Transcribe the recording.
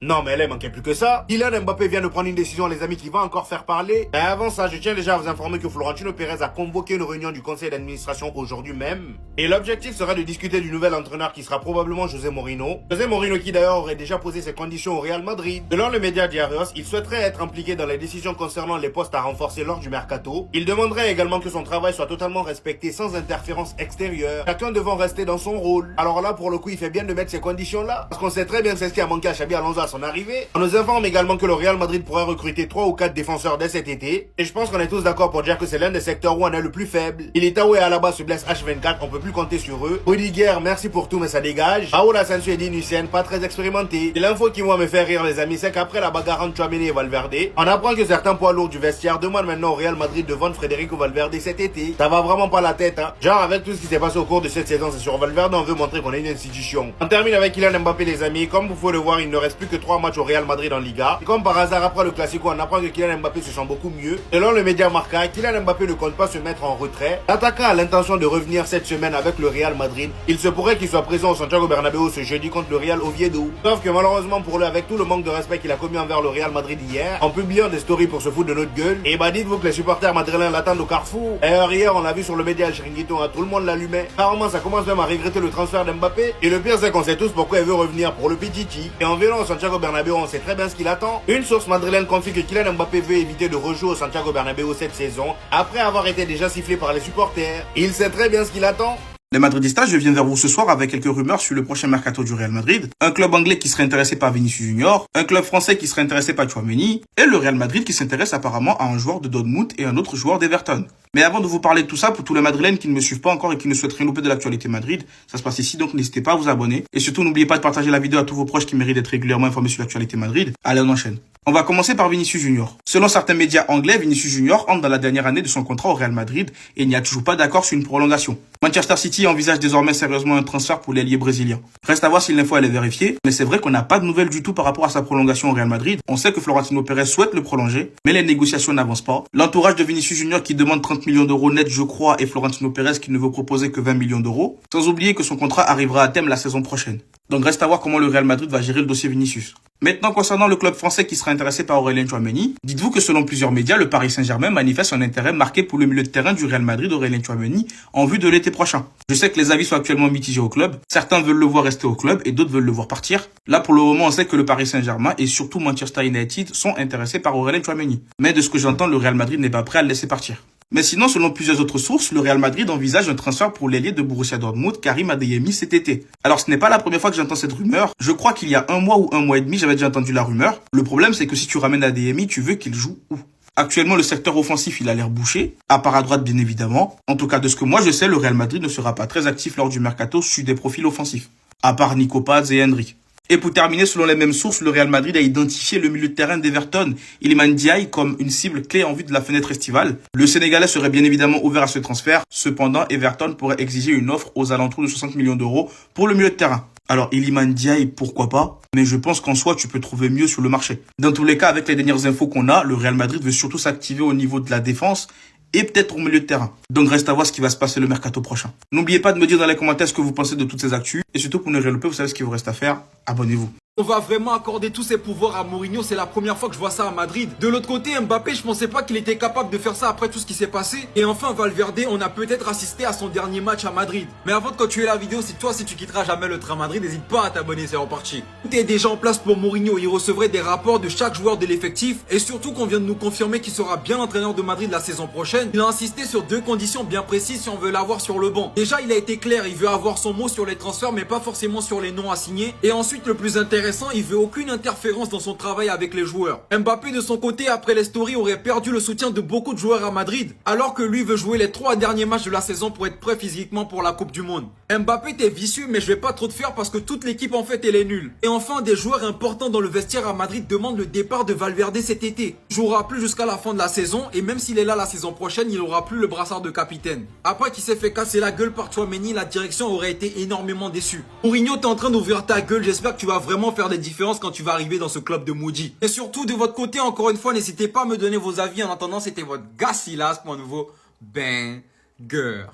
Non mais là, il manquait plus que ça. Kylian Mbappé vient de prendre une décision, les amis, qui va encore faire parler. Mais avant ça, je tiens déjà à vous informer que Florentino Pérez a convoqué une réunion du conseil d'administration aujourd'hui même. Et l'objectif sera de discuter du nouvel entraîneur qui sera probablement José Mourinho. José Mourinho qui d'ailleurs aurait déjà posé ses conditions au Real Madrid. Selon le média Diarios, il souhaiterait être impliqué dans les décisions concernant les postes à renforcer lors du mercato. Il demanderait également que son travail soit totalement respecté sans interférence extérieure, chacun devant rester dans son rôle. Alors là, pour le coup, il fait bien de mettre ces conditions-là, parce qu'on sait très bien que c'est ce qui a manqué à Xabi Alonso à son arrivée. On nous informe également que le Real Madrid pourrait recruter 3 ou 4 défenseurs dès cet été. Et je pense qu'on est tous d'accord pour dire que c'est l'un des secteurs où on est le plus faible. Militao et Alaba se blessent H24, on peut plus compter sur eux. Rudiger, merci pour tout mais ça dégage. Raoul Asensio et Dean Hussein, pas très expérimentés. Et l'info qui moi me fait rire les amis, c'est qu'après la bagarre entre Tchouaméni et Valverde, on apprend que certains poids lourds du vestiaire demandent maintenant au Real Madrid de vendre Federico Valverde cet été. Ça va vraiment pas la tête hein. Genre avec tout ce qui s'est passé au cours de cette saison, c'est sur Valverde on veut montrer qu'on est une institution. On termine avec Kylian Mbappé les amis, comme vous pouvez le voir, il ne reste plus que 3 matchs au Real Madrid en Liga. Et comme par hasard après le Classico, on apprend que Kylian Mbappé se sent beaucoup mieux. Selon le média Marca, Kylian Mbappé ne compte pas se mettre en retrait. L'attaquant a l'intention de revenir cette semaine avec le Real Madrid. Il se pourrait qu'il soit présent au Santiago Bernabéu ce jeudi contre le Real Oviedo. Sauf que malheureusement pour lui, avec tout le manque de respect qu'il a commis envers le Real Madrid hier, en publiant des stories pour se foutre de notre gueule, et bah dites-vous que les supporters madrilènes l'attendent au carrefour. D'ailleurs hier on l'a vu sur le média El Chiringuito, hein, tout le monde l'allumait. Apparemment ça commence même à regretter le transfert d'Mbappé. Et le pire c'est qu'on sait tous pourquoi il veut revenir pour le Pichichi. Et en venant au Santiago Bernabéu on sait très bien ce qu'il attend. Une source madrilène confie que Kylian Mbappé veut éviter de rejouer au Santiago Bernabéu cette saison, après avoir été déjà sifflé par les supporters. Il sait très bien ce qu'il attend. Les Madridistas, je viens vers vous ce soir avec quelques rumeurs sur le prochain mercato du Real Madrid. Un club anglais qui serait intéressé par Vinicius Junior, un club français qui serait intéressé par Tchouaméni, et le Real Madrid qui s'intéresse apparemment à un joueur de Dortmund et un autre joueur d'Everton. Mais avant de vous parler de tout ça, pour tous les Madrilènes qui ne me suivent pas encore et qui ne souhaitent rien louper de l'actualité Madrid, ça se passe ici, donc n'hésitez pas à vous abonner. Et surtout, n'oubliez pas de partager la vidéo à tous vos proches qui méritent d'être régulièrement informés sur l'actualité Madrid. Allez, on enchaîne. On va commencer par Vinicius Junior. Selon certains médias anglais, Vinicius Junior entre dans la dernière année de son contrat au Real Madrid et il n'y a toujours pas d'accord sur une prolongation. Manchester City envisage désormais sérieusement un transfert pour l'ailier brésilien. Reste à voir si l'info elle est vérifiée, mais c'est vrai qu'on n'a pas de nouvelles du tout par rapport à sa prolongation au Real Madrid. On sait que Florentino Pérez souhaite le prolonger, mais les négociations n'avancent pas. L'entourage de Vinicius Junior qui demande 30 millions d'euros net, je crois, et Florentino Pérez qui ne veut proposer que 20 millions d'euros. Sans oublier que son contrat arrivera à terme la saison prochaine. Donc reste à voir comment le Real Madrid va gérer le dossier Vinicius. Maintenant, concernant le club français qui sera intéressé par Aurélien Tchouaméni, dites-vous que selon plusieurs médias, le Paris Saint-Germain manifeste un intérêt marqué pour le milieu de terrain du Real Madrid, Aurélien Tchouaméni, en vue de l'été prochain. Je sais que les avis sont actuellement mitigés au club. Certains veulent le voir rester au club et d'autres veulent le voir partir. Là, pour le moment, on sait que le Paris Saint-Germain et surtout Manchester United sont intéressés par Aurélien Tchouaméni. Mais de ce que j'entends, le Real Madrid n'est pas prêt à le laisser partir. Mais sinon, selon plusieurs autres sources, le Real Madrid envisage un transfert pour l'ailier de Borussia Dortmund, Karim Adeyemi, cet été. Alors, ce n'est pas la première fois que j'entends cette rumeur. Je crois qu'il y a un mois ou un mois et demi, j'avais déjà entendu la rumeur. Le problème, c'est que si tu ramènes Adeyemi, tu veux qu'il joue où? Actuellement, le secteur offensif, il a l'air bouché, à part à droite, bien évidemment. En tout cas, de ce que moi je sais, le Real Madrid ne sera pas très actif lors du mercato sur des profils offensifs, à part Nico Paz et Henry. Et pour terminer, selon les mêmes sources, le Real Madrid a identifié le milieu de terrain d'Everton, Iliman Ndiaye, comme une cible clé en vue de la fenêtre estivale. Le Sénégalais serait bien évidemment ouvert à ce transfert. Cependant, Everton pourrait exiger une offre aux alentours de 60 millions d'euros pour le milieu de terrain. Alors, Iliman Ndiaye, pourquoi pas? Mais je pense qu'en soi, tu peux trouver mieux sur le marché. Dans tous les cas, avec les dernières infos qu'on a, le Real Madrid veut surtout s'activer au niveau de la défense et peut-être au milieu de terrain. Donc reste à voir ce qui va se passer le mercato prochain. N'oubliez pas de me dire dans les commentaires ce que vous pensez de toutes ces actus. Et surtout pour ne rien louper, vous savez ce qu'il vous reste à faire. Abonnez-vous. On va vraiment accorder tous ses pouvoirs à Mourinho, c'est la première fois que je vois ça à Madrid. De l'autre côté, Mbappé, je pensais pas qu'il était capable de faire ça après tout ce qui s'est passé. Et enfin, Valverde, on a peut-être assisté à son dernier match à Madrid. Mais avant de continuer la vidéo, si tu quitteras jamais le train Madrid, n'hésite pas à t'abonner, c'est reparti. Tout est déjà en place pour Mourinho, il recevrait des rapports de chaque joueur de l'effectif. Et surtout qu'on vient de nous confirmer qu'il sera bien l'entraîneur de Madrid la saison prochaine. Il a insisté sur 2 conditions bien précises si on veut l'avoir sur le banc. Déjà, il a été clair, il veut avoir son mot sur les transferts, mais pas forcément sur les noms à signer. Et ensuite, le plus intéressant, il veut aucune interférence dans son travail avec les joueurs. Mbappé de son côté après les stories aurait perdu le soutien de beaucoup de joueurs à Madrid, alors que lui veut jouer les 3 derniers matchs de la saison pour être prêt physiquement pour la Coupe du Monde. Mbappé t'es vicieux mais je vais pas trop te faire parce que toute l'équipe en fait elle est nulle. Et enfin des joueurs importants dans le vestiaire à Madrid demandent le départ de Valverde cet été. Il jouera plus jusqu'à la fin de la saison et même s'il est là la saison prochaine il aura plus le brassard de capitaine. Après qu'il s'est fait casser la gueule par Tchouaméni, la direction aurait été énormément déçue. Mourinho t'es en train d'ouvrir ta gueule, j'espère que tu vas vraiment faire des différences quand tu vas arriver dans ce club de Moody. Et surtout de votre côté encore une fois n'hésitez pas à me donner vos avis. En attendant c'était votre gars Silas pour un nouveau banger.